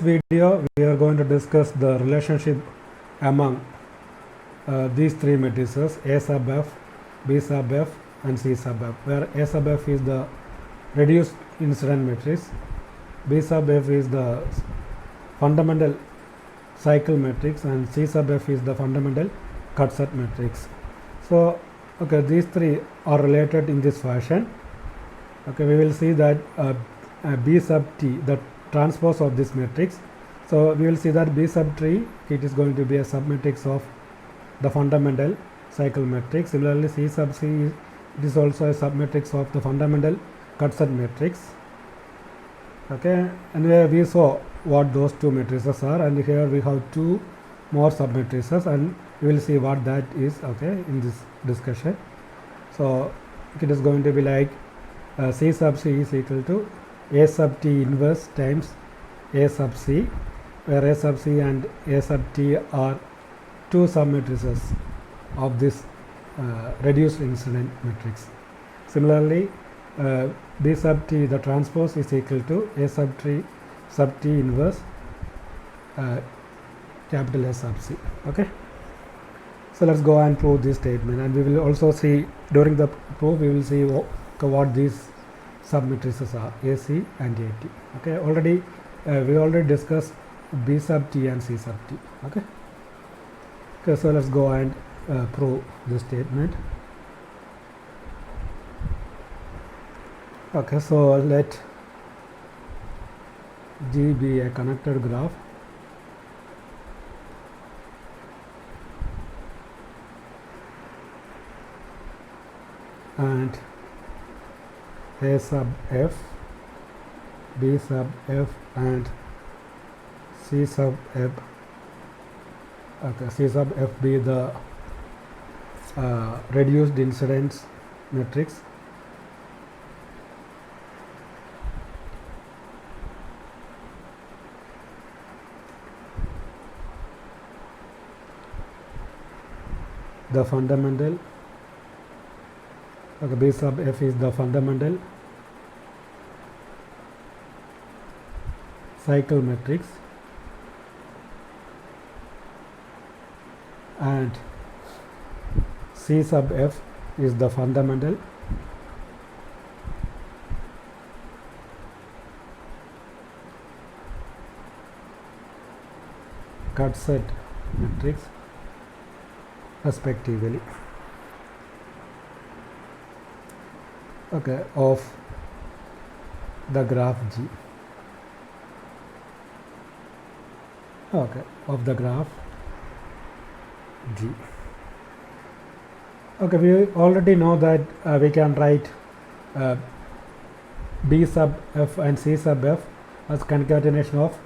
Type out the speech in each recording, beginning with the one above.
Video we are going to discuss the relationship among these three matrices A sub f, B sub f and C sub f, where A sub f is the reduced incident matrix, B sub f is the fundamental cycle matrix and C sub f is the fundamental cut set matrix. So okay, these three are related in this fashion. Okay, we will see that B sub t, the transpose of this matrix. So we will see that B sub t, it is going to be a submatrix of the fundamental cycle matrix. Similarly, C sub c, it is also a submatrix of the fundamental cut set matrix. Okay, and we saw what those two matrices are, and here we have two more submatrices, and we will see what that is. Okay, in this discussion. So it is going to be like C sub c is equal to A sub t inverse times A sub c, where A sub c and A sub t are two submatrices of this reduced incident matrix. Similarly, B sub t, the transpose, is equal to A sub t inverse capital S sub c. Okay, so let's go and prove this statement, and we will also see during the proof we will see what these submatrices are, AC and AT. Okay, we already discussed B sub t and C sub t. Okay, so let's go and prove this statement. Okay, so let G be a connected graph and A sub f, B sub f and C sub f. Okay, C sub f be the reduced incidence matrix, the fundamental. Okay, B sub f is the fundamental cycle matrix, and C sub f is the fundamental cut set matrix respectively. Okay, of the graph G. Okay, of the graph G. Okay, we already know that we can write B sub f and C sub f as concatenation of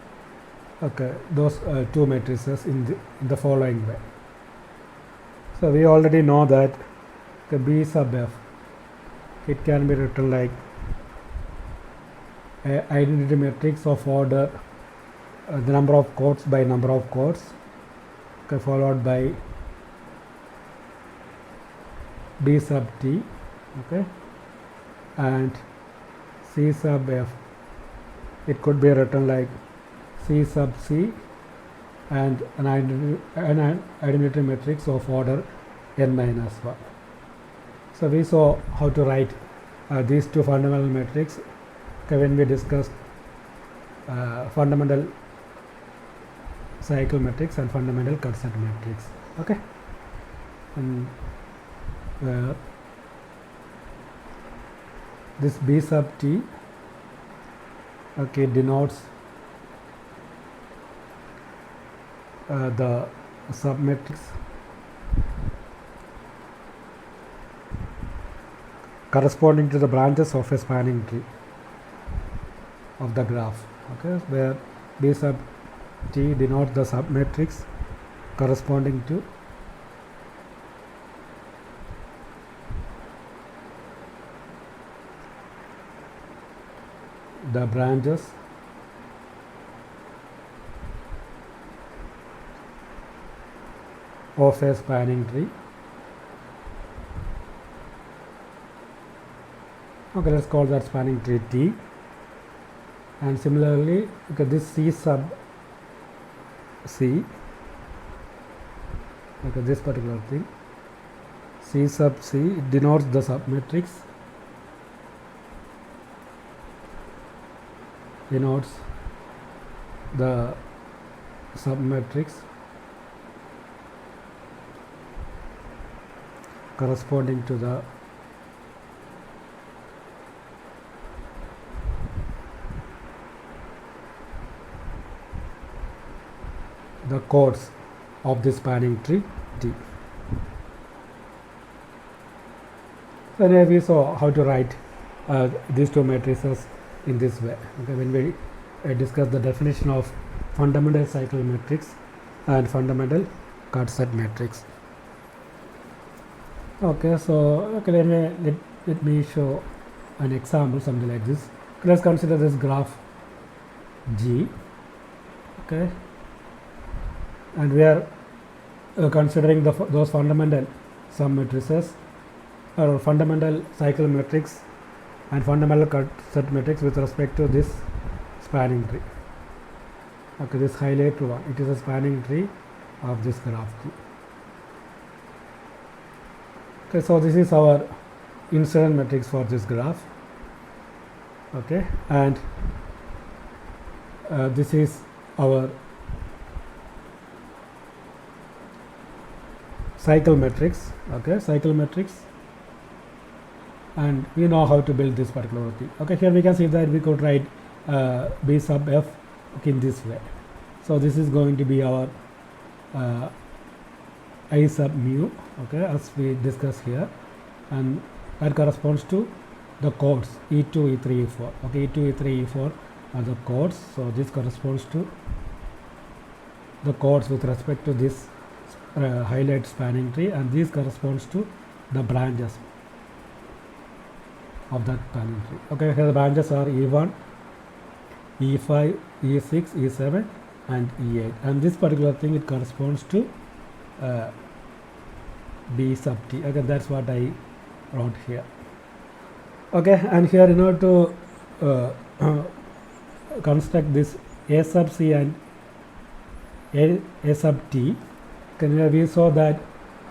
those two matrices in the following way. So we already know that the B sub f, it can be written like a identity matrix of order the number of chords by number of chords, okay, followed by B sub t, okay, and C sub f, it could be written like C sub c and an identity matrix of order n minus 1. So we saw how to write these two fundamental matrices when we discussed fundamental cycle matrix and fundamental cut set matrix. Okay, and this B sub t, okay, denotes the submatrix corresponding to the branches of a spanning tree of the graph. Okay, where B sub t denotes the submatrix corresponding to the branches of a spanning tree. Okay, let's call that spanning tree T. and similarly okay, this C sub C, okay, this particular thing C sub C denotes the submatrix, denotes the submatrix corresponding to the chords of the spanning tree D. So now we saw how to write these two matrices in this way. Okay, when we discuss the definition of fundamental cycle matrix and fundamental cut-set matrix. Okay, so okay, let me show an example, something like this. Let's consider this graph G. Okay, and we are considering those fundamental sum matrices or fundamental cycle matrix and fundamental cut-set matrix with respect to this spanning tree. Okay, this highlighted one, it is a spanning tree of this graph G. Okay, so this is our incident matrix for this graph. Okay, and this is our cycle matrix. Okay, cycle matrix, and we know how to build this particular thing. Okay, here we can see that we could write B sub f in this way. So this is going to be our I sub mu, okay, as we discussed here, and that corresponds to the chords E2, E3, E4. Okay, E2, E3, E4 are the chords. So this corresponds to the chords with respect to this highlight spanning tree, and this corresponds to the branches of that spanning tree. Okay, here the branches are E1, E5, E6, E7 and E8, and this particular thing, it corresponds to B sub t. Okay, that's what I wrote here. Okay, and here in order to construct this A sub C and A sub t, we saw that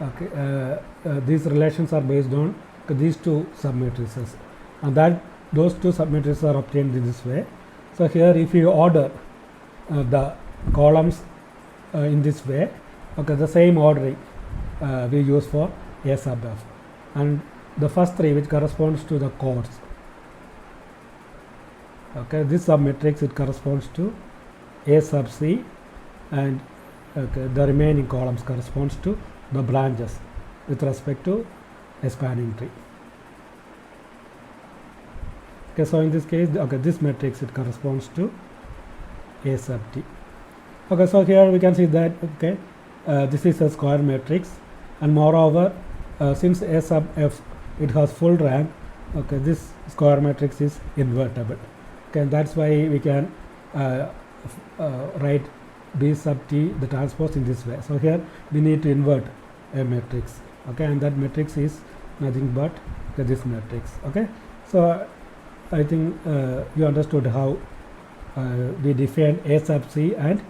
okay, these relations are based on these two submatrices, and that those two submatrices are obtained in this way. So here if you order the columns in this way, okay, the same ordering we use for A sub f, and the first three which corresponds to the chords. Okay, this submatrix, it corresponds to A sub C, and okay, the remaining columns corresponds to the branches with respect to a spanning tree. Okay, so in this case, okay, this matrix, it corresponds to A sub t. Okay, so here we can see that okay, this is a square matrix, and moreover, since A sub f, it has full rank, okay, this square matrix is invertible. Okay, and that's why we can write B sub t, the transpose, in this way. So here we need to invert a matrix. Okay, and that matrix is nothing but this matrix. Okay, so I think you understood how we define A sub C and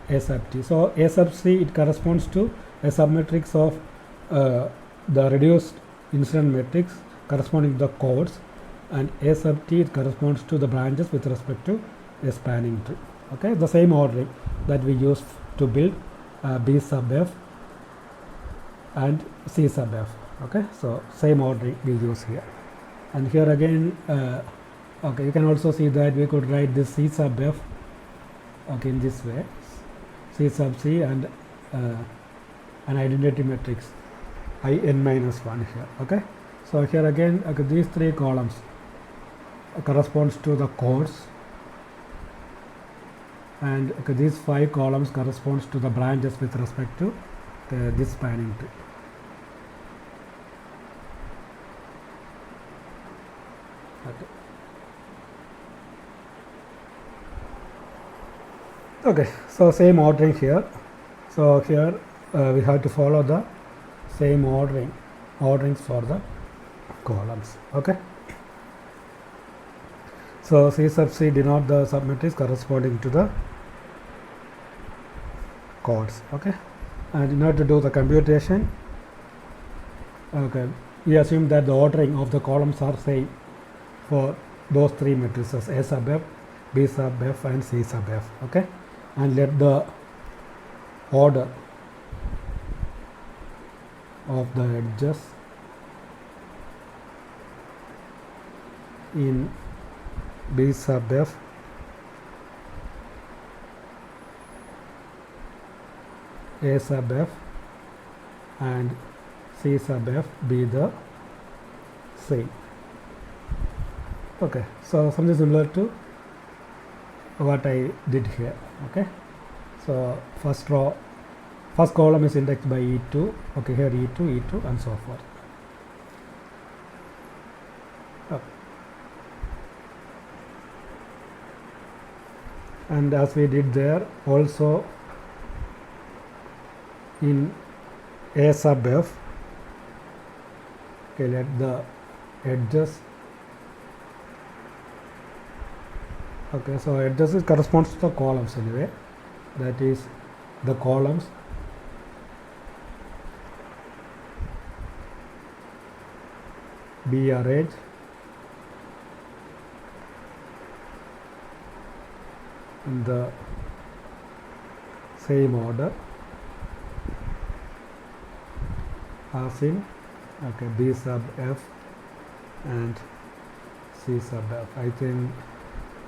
A sub t. So A sub C, it corresponds to a submatrix of the reduced incident matrix corresponding to the chords, and A sub t, it corresponds to the branches with respect to a spanning tree. Okay, the same ordering that we use to build B sub f and C sub f. Okay, so same ordering we use here. And here again, okay, you can also see that we could write this C sub f, okay, in this way, C sub C and an identity matrix in minus 1 here. Okay, so here again, okay, these three columns corresponds to the chords, and okay, these 5 columns corresponds to the branches with respect to this spanning tree. Okay, so same ordering here. So here we have to follow the same orderings for the columns. Okay, So C sub C denote the submatrix corresponding to the chords. Okay, and in order to do the computation, okay, we assume that the ordering of the columns are same for those three matrices A sub F, B sub F and C sub F. Okay, and let the order of the edges in B sub F A sub F and C sub F be the same. Okay, so something similar to what I did here. Okay, so first column is indexed by E2. Okay, here E2, E2 and so forth. Okay. And as we did there, also in A sub F, okay, let the edges, okay, so edges corresponds to the columns anyway, that is the columns be arranged in the same order as in, okay, B sub F and C sub F. I think,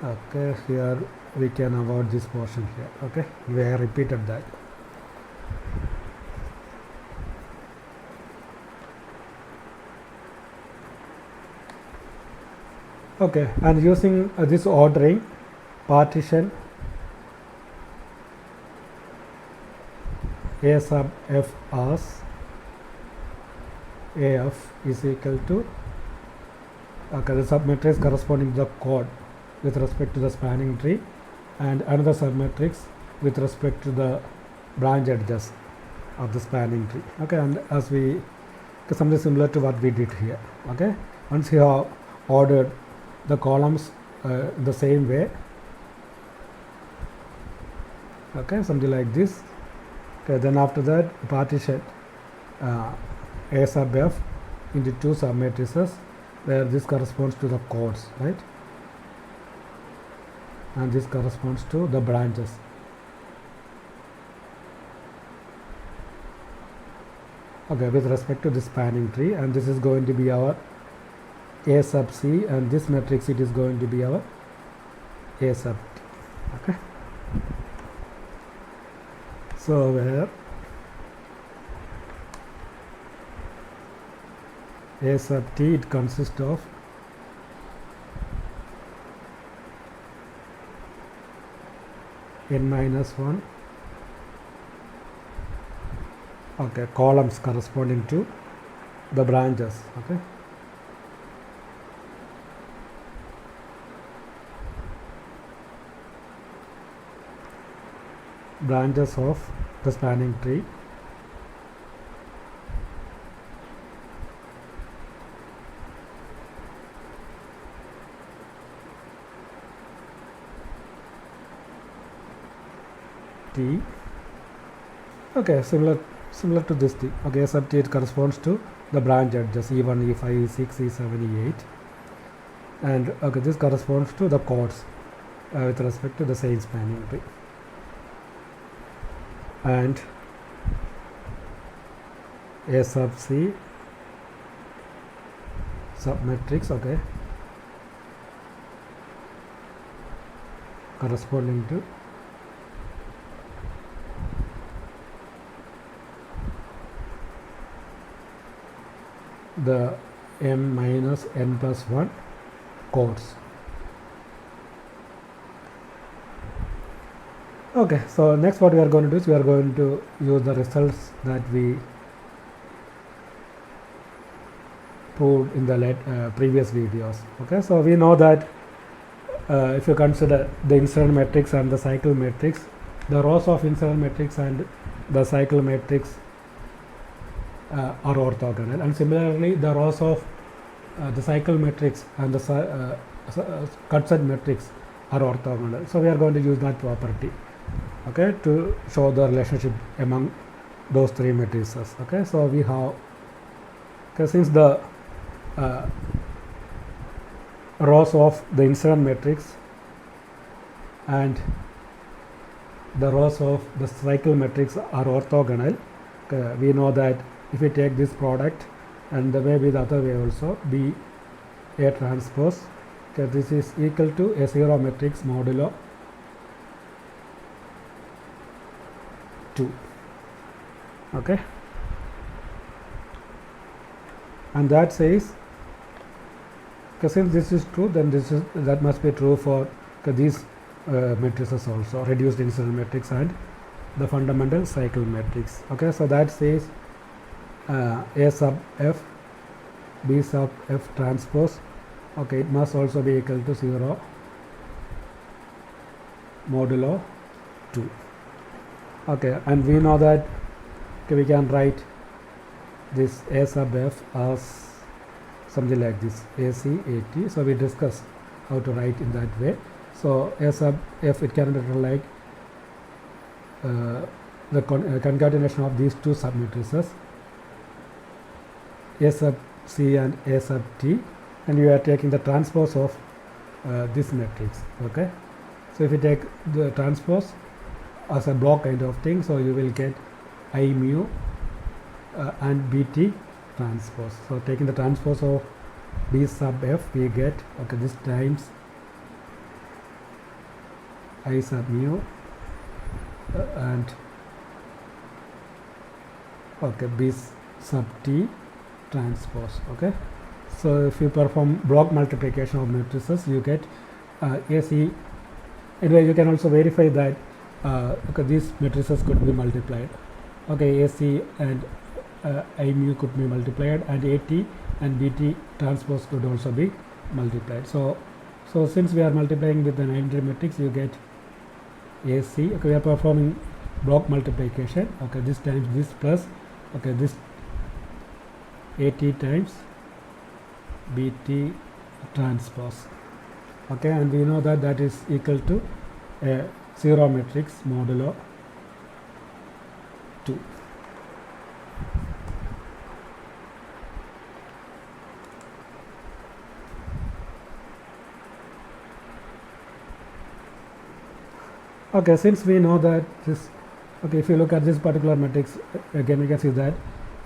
okay, here we can avoid this portion here. Okay, we have repeated that. Okay, and using this ordering, partition A sub F as AF is equal to, okay, the submatrix corresponding to the chord with respect to the spanning tree, and another submatrix with respect to the branch edges of the spanning tree. Okay, and as we, something similar to what we did here. Okay, once you have ordered the columns the same way, okay, something like this. Okay, then after that partition A sub F into two submatrices where this corresponds to the chords, right, and this corresponds to the branches. Okay, with respect to the spanning tree, and this is going to be our A sub C, and this matrix it is going to be our A sub T. Okay, so where A sub T, it consists of n minus 1, okay, columns corresponding to the branches. Okay, branches of the spanning tree, T. Okay, similar to this T. Okay, A sub T, it corresponds to the branch edges E1, E5, E6, E7, E8, and okay, this corresponds to the chords with respect to the same spanning tree. And A sub C submatrix, okay, corresponding to the m minus n plus 1 chords. Okay, so next what we are going to do is we are going to use the results that we proved in the previous videos. Okay, so we know that if you consider the incident matrix and the cycle matrix, the rows of incident matrix and the cycle matrix are orthogonal, and similarly the rows of the cycle matrix and the cut set matrix are orthogonal. So we are going to use that property, okay, to show the relationship among those three matrices. Okay, so we have, okay, since the rows of the incident matrix and the rows of the cycle matrix are orthogonal, we know that if we take this product and the way with the other way also, B A transpose, okay, this is equal to a zero matrix modulo 2, okay, and that says, okay, since this is true, then that must be true for these matrices also, reduced incident matrix and the fundamental cycle matrix. Okay, so that says A sub f B sub f transpose, okay, it must also be equal to 0 modulo 2. Okay, and we know that, okay, we can write this A sub f as something like this, AC AT. So we discussed how to write in that way. So A sub f, it can be written like the concatenation of these two submatrices, A sub C and A sub T, and you are taking the transpose of this matrix. Okay, so if you take the transpose as a block kind of thing, so you will get I mu and BT transpose. So taking the transpose of B sub f, we get, okay, this times I sub mu and, okay, B sub T transpose. Okay, so if you perform block multiplication of matrices, you get AC. Anyway, you can also verify that okay, these matrices could be multiplied. Okay, AC and I mu could be multiplied, and AT and BT transpose could also be multiplied. So since we are multiplying with the identity matrix, you get AC. Okay, we are performing block multiplication. Okay, this times this plus, okay, this AT times BT transpose. Okay, and we know that that is equal to a zero matrix modulo 2. Okay, since we know that this, okay, if you look at this particular matrix, again we can see that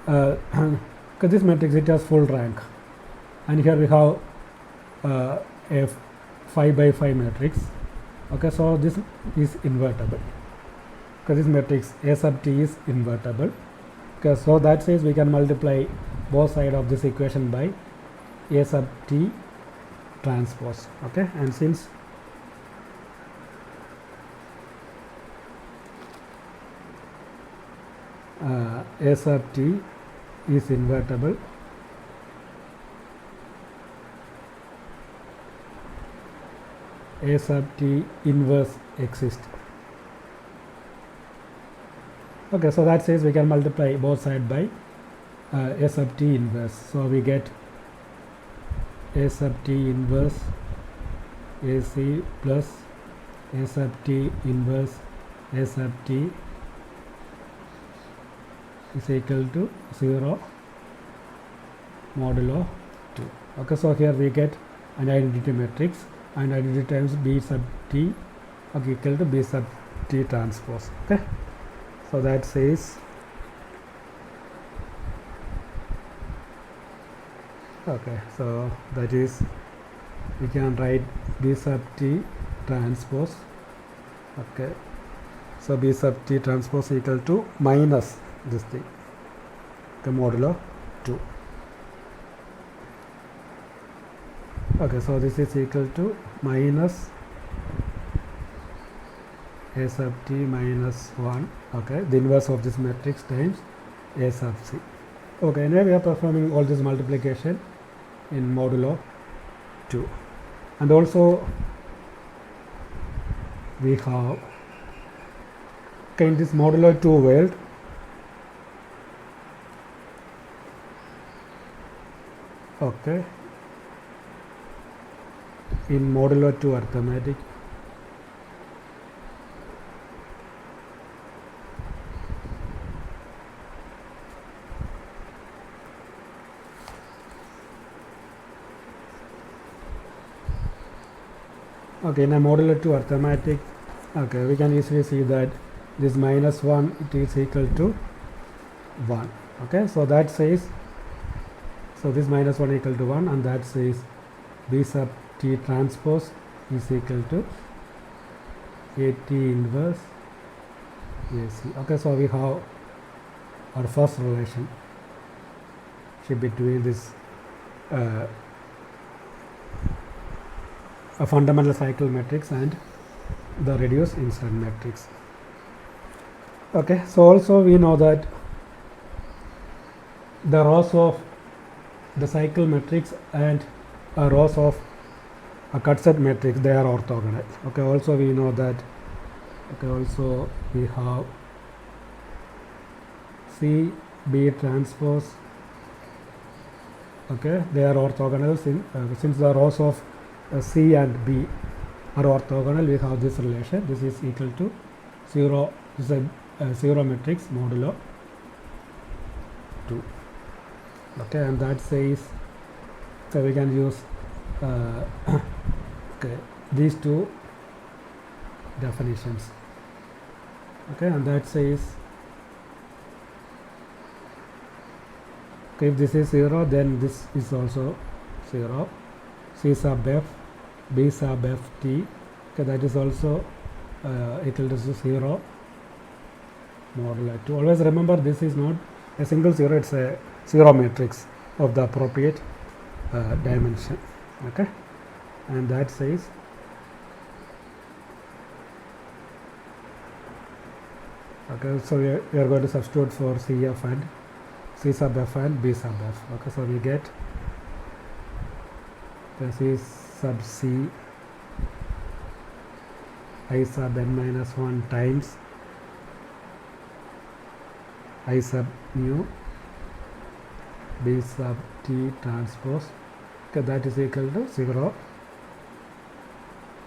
because this matrix, it has full rank, and here we have a 5 by 5 matrix. Okay, so this is invertible because this matrix A sub T is invertible. Okay, so that says we can multiply both sides of this equation by A sub T transpose. Okay, and since A sub T is invertible, A sub T inverse exists. Okay, so that says we can multiply both sides by A sub T inverse. So we get A sub T inverse AC plus A sub T inverse A sub T is equal to 0 modulo 2. Okay, so here we get an identity matrix, and identity times B sub T, okay, equal to B sub T transpose. Okay, so that says, okay, so that is, we can write B sub T transpose. Okay, so B sub T transpose equal to minus this thing, the modulo 2. Okay, so this is equal to minus A sub T minus 1, okay, the inverse of this matrix times A sub C. Okay, now we are performing all this multiplication in modulo 2, and also we have, okay, in this modulo 2 world, okay, in modulo 2 arithmetic. Okay, in a modulo 2 arithmetic, okay, we can easily see that this minus 1 it is equal to 1. Okay, so that says, so this minus 1 equal to 1, and that says B sub t transpose is equal to AT inverse AC. Okay, so we have our first relationship between this a fundamental cycle matrix and the reduced incident matrix. Okay, so also we know that the rows of the cycle matrix and rows of a cut set matrix, they are orthogonal. Okay, also we know that, okay, also we have C B transpose, okay, they are orthogonal since the rows of C and B are orthogonal. We have this relation, this is equal to 0, this is a 0 matrix modulo 2. Okay, and that says, so we can use okay, these two definitions. Okay, and that says, okay, if this is 0, then this is also 0. C sub f, B sub f t, okay, that is also equal to 0 modulo 2. Always remember, this is not a single 0, it's a 0 matrix of the appropriate dimension. Okay, and that says, okay, so we are going to substitute for CF and C sub f and B sub f. Okay, so we get C sub C I sub n minus 1 times I sub mu B sub t transpose, okay, that is equal to 0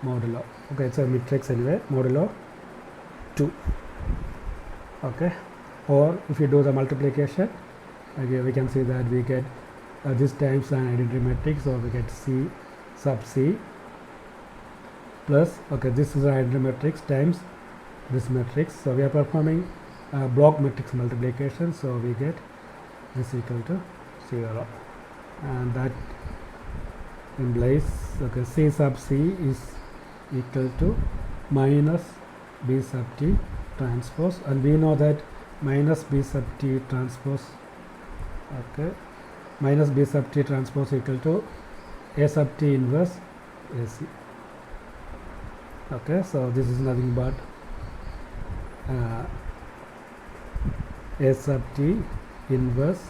modulo, okay, it's a matrix anyway, modulo 2. Okay, or if you do the multiplication, okay, we can see that we get this times an identity matrix, so we get C sub C plus, okay, this is an identity matrix times this matrix, so we are performing block matrix multiplication, so we get this equal to 0, and that implies, okay, C sub C is equal to minus B sub t transpose, and we know that minus B sub t transpose, okay, minus B sub t transpose equal to A sub t inverse AC. Okay, so this is nothing but A sub t inverse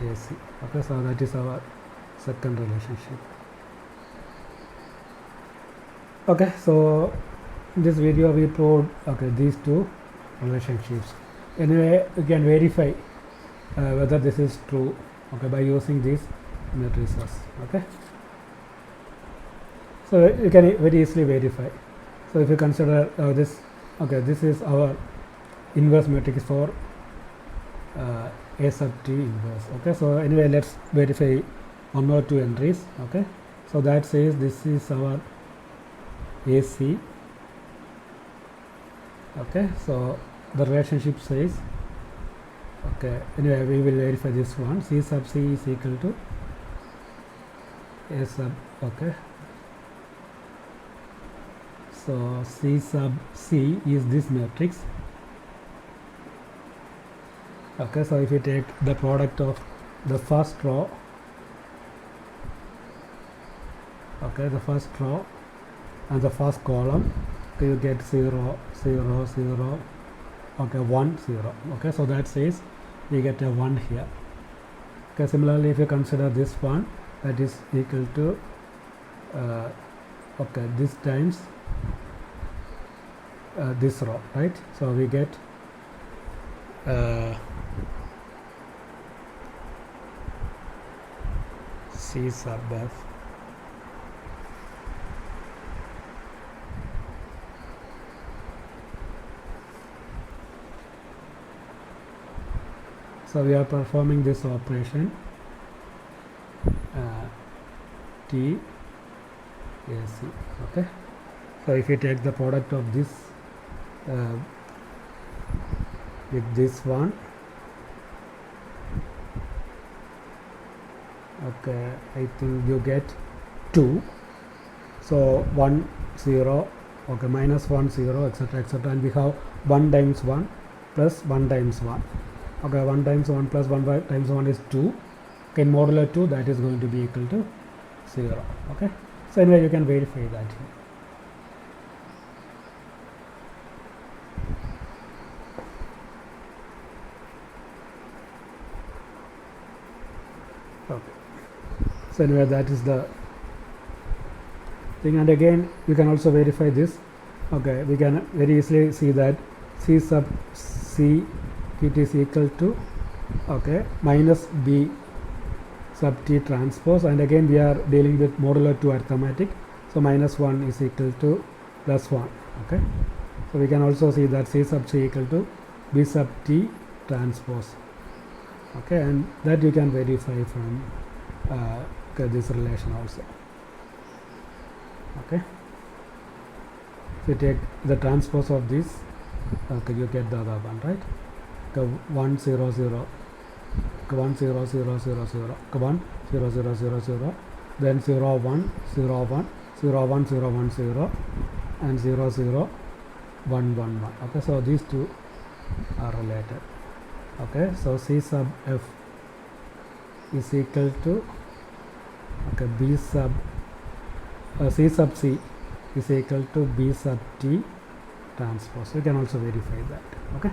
AC. Okay, so that is our second relationship. Okay, so in this video we proved, okay, these two relationships. Anyway, you can verify whether this is true, okay, by using these matrices. Okay, so you can very easily verify. So if you consider this, okay, this is our inverse matrix for A sub t inverse. Okay, so anyway, let's verify one or two entries. Okay, so that says this is our AC. Okay, so the relationship says, okay, anyway, we will verify this one. C sub C is equal to A sub, okay, so C sub C is this matrix. Okay, so if you take the product of the first row, okay, the first row and the first column, okay, you get 0 0 0, okay, 1 0. Okay, so that says we get a 1 here. Okay, similarly, if you consider this one, that is equal to okay, this times this row, right? So we get C sub f So we are performing this operation T A C. Okay. So if you take the product of this with this one, okay, I think you get 2. So 1 0, okay, minus 1 0, etc., etc., and we have 1 times 1 plus 1 times 1. Okay, 1 times 1 plus 1 times 1 is 2. Okay, in modulo 2, that is going to be equal to 0. Okay, so anyway, you can verify that here. Okay, so anyway, that is the thing, and again you can also verify this. Okay, we can very easily see that C sub C it is equal to, okay, minus B sub T transpose, and again we are dealing with modulo 2 arithmetic, so minus 1 is equal to plus 1. Okay, so we can also see that C sub C equal to B sub T transpose. Okay, and that you can verify from this relation also. Okay, so you take the transpose of this, okay, you get the other one, right? 1 0 0, 1 0 0 0 0, 1 0 0 0 0, then 0 1 0 1 0 1 0 1 0, and 0 0 1 1 1. Okay, so these two are related. Okay, so C sub F is equal to, okay, B sub C sub C is equal to B sub T transpose. You can also verify that. Okay,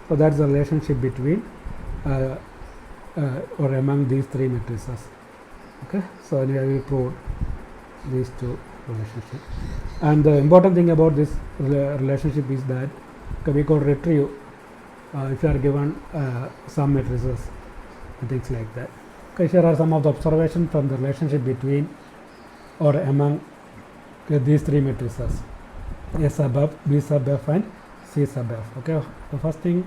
so that's the relationship between or among these three matrices. Okay, so anyway, we proved these two relationships, and the important thing about this relationship is that, okay, we could retrieve if you are given some matrices and things like that. Okay, here are some of the observations from the relationship between or among these three matrices: A sub F, B sub F, and C sub F. Okay, the first thing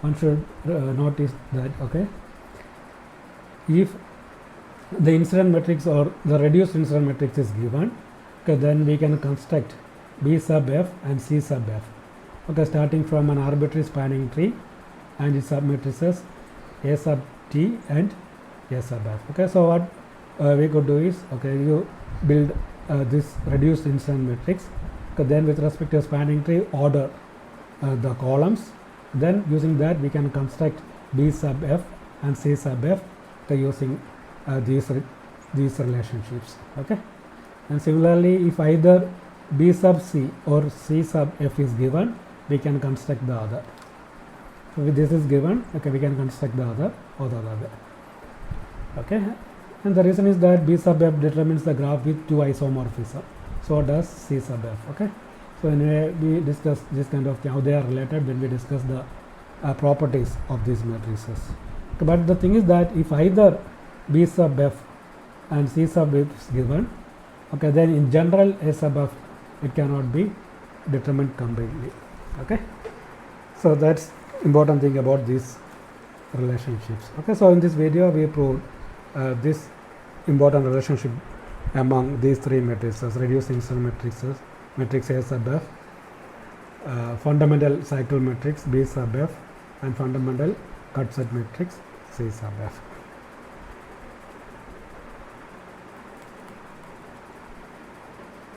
one should notice that, okay, if the incident matrix or the reduced incident matrix is given, okay, then we can construct B sub F and C sub F. Okay, starting from an arbitrary spanning tree and its submatrices A sub T and A sub F. Okay, so what we could do is, okay, you build this reduced incident matrix. Okay, then with respect to a spanning tree, order the columns. Then using that we can construct B sub F and C sub F, okay, using these relationships. Okay, and similarly, if either B sub C or C sub F is given, we can construct the other. So if this is given, okay, we can construct the other or the other. Okay, and the reason is that B sub F determines the graph with two isomorphism. So does C sub F. Okay, so anyway, we discuss this kind of thing, how they are related when we discuss the properties of these matrices. Okay, but the thing is that if either B sub F and C sub F is given, okay, then in general A sub F, it cannot be determined completely. Okay, so that's important thing about these relationships. Okay, so in this video we proved this important relationship among these three matrices: reduced incident matrices, matrix A sub F, fundamental cycle matrix B sub F, and fundamental cut set matrix C sub F.